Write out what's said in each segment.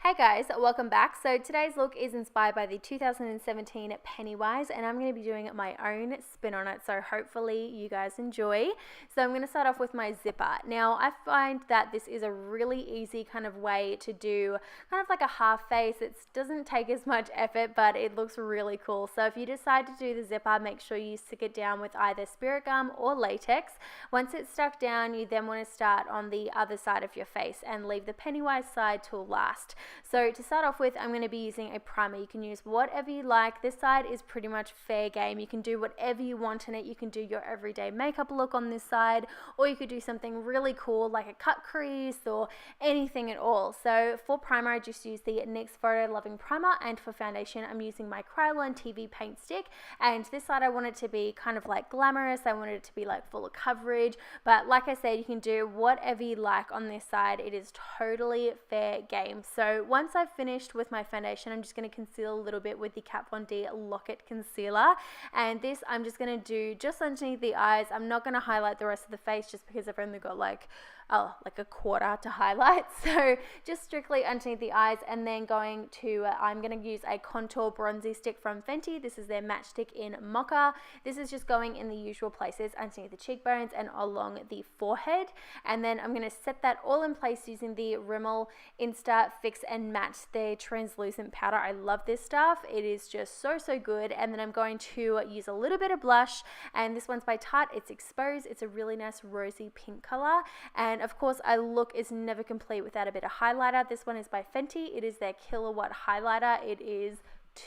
Hey guys, welcome back. So today's look is inspired by the 2017 Pennywise, and I'm going to be doing my own spin on it, so hopefully you guys enjoy. So I'm going to start off with my zipper. Now I find that this is a really easy kind of way to do kind of like a half face. It doesn't take as much effort, but it looks really cool. So if you decide to do the zipper, make sure you stick it down with either spirit gum or latex. Once it's stuck down, you then want to start on the other side of your face and leave the Pennywise side till last. So to start off with, I'm going to be using a primer. You can use whatever you like. This side is pretty much fair game. You can do whatever you want in it. You can do your everyday makeup look on this side, or you could do something really cool like a cut crease or anything at all. So for primer, I just use the NYX PHOTOLOVING primer, and for foundation, I'm using my KRYOLAN TV paint stick. And this side, I want it to be kind of like glamorous. I wanted it to be like full of coverage, but like I said, you can do whatever you like on this side. It is totally fair game. So once I've finished with my foundation, I'm just going to conceal a little bit with the Kat Von D Lock-It Concealer, and this I'm just going to do just underneath the eyes. I'm not going to highlight the rest of the face just because I've only got like a quarter to highlight, so just strictly underneath the eyes. And then I'm going to use a contour bronzy stick from Fenty. This is their match stick in Mocha. This is just going in the usual places underneath the cheekbones and along the forehead, and then I'm going to set that all in place using the RIMMEL Insta Fix and Matte, their translucent powder. I love this stuff. It is just so good. And then I'm going to use a little bit of blush, and this one's by Tarte. It's Exposed. It's a really nice rosy pink color, and of course a look is never complete without a bit of highlighter. This one is by Fenty. It is their KILLAWATT highlighter. It is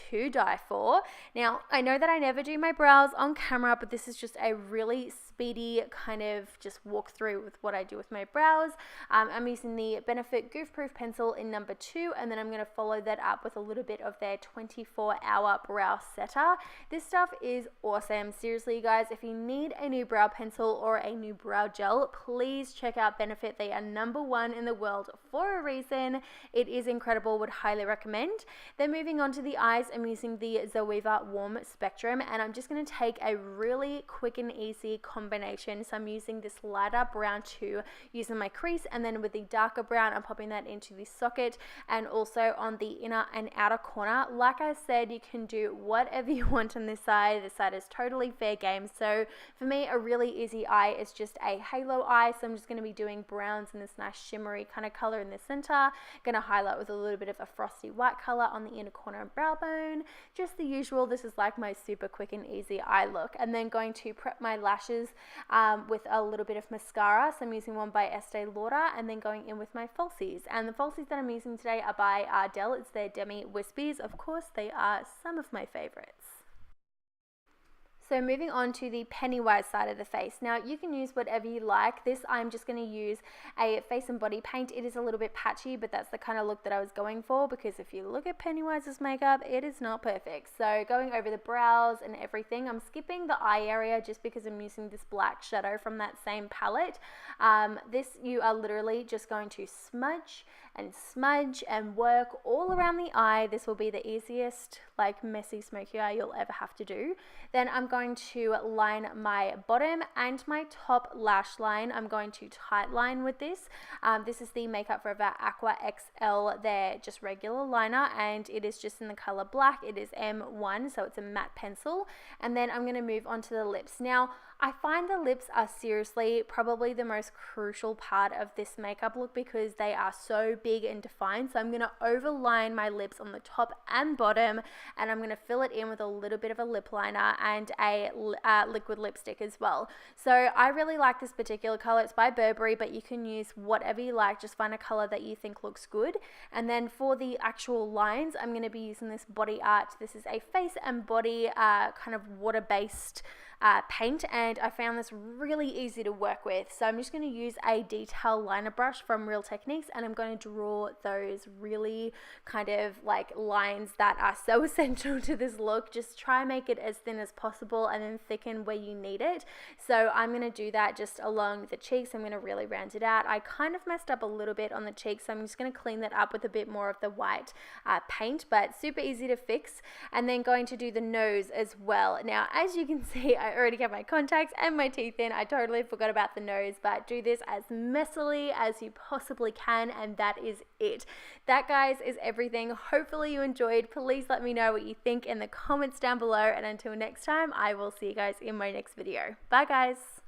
to die for. Now I know that I never do my brows on camera, but this is just a really speedy kind of just walk through with what I do with my brows. I'm using the Benefit Goof Proof pencil in number 2, and then I'm going to follow that up with a little bit of their 24-hour brow setter. This stuff is awesome. Seriously, you guys, if you need a new brow pencil or a new brow gel, please check out Benefit. They are #1 in the world for a reason. It is incredible. Would highly recommend. Then moving on to the eyes, I'm using the ZOEVA Warm Spectrum, and I'm just going to take a really quick and easy combination. So I'm using this lighter brown to use in my crease, and then with the darker brown, I'm popping that into the socket and also on the inner and outer corner. Like I said, you can do whatever you want on this side. This side is totally fair game. So for me, a really easy eye is just a halo eye. So I'm just going to be doing browns in this nice shimmery kind of color in the center. Going to highlight with a little bit of a frosty white color on the inner corner and brow bone. Just the usual. This is like my super quick and easy eye look. And then going to prep my lashes with a little bit of mascara. So I'm using one by Estee Lauder, and then going in with my falsies. And the falsies that I'm using today are by ARDELL. It's their DEMI WISPIES. Of course, they are some of my favorites. So moving on to the Pennywise side of the face. Now you can use whatever you like. This I'm just going to use a face and body paint. It is a little bit patchy, but that's the kind of look that I was going for, because if you look at Pennywise's makeup, it is not perfect. So going over the brows and everything, I'm skipping the eye area just because I'm using this black shadow from that same palette. You are literally just going to smudge and smudge and work all around the eye. This will be the easiest like messy smoky eye you'll ever have to do. Then I'm going to line my bottom and my top lash line. I'm going to tight line with this. This is the Makeup Forever AQUA XL, their just regular liner, and it is just in the color black. It is M1, so it's a matte pencil. And then I'm going to move on to the lips. Now I find the lips are seriously probably the most crucial part of this makeup look because they are so big and defined. So I'm going to overline my lips on the top and bottom, and I'm going to fill it in with a little bit of a lip liner and a liquid lipstick as well. So I really like this particular color. It's by Burberry, but you can use whatever you like. Just find a color that you think looks good. And then for the actual lines, I'm going to be using this Body Art. This is a face and body kind of water-based paint, and I found this really easy to work with. So I'm just going to use a detail liner brush from Real Techniques, and I'm going to draw those really kind of like lines that are so essential to this look. Just try and make it as thin as possible and then thicken where you need it. So I'm going to do that just along the cheeks. I'm going to really round it out. I kind of messed up a little bit on the cheeks, so I'm just going to clean that up with a bit more of the white paint, but super easy to fix. And then going to do the nose as well. Now, as you can see, I I already have my contacts and my teeth in. I totally forgot about the nose, but do this as messily as you possibly can, and that is it. That, guys, is everything. Hopefully you enjoyed. Please let me know what you think in the comments down below, and until next time, I will see you guys in my next video. Bye, guys.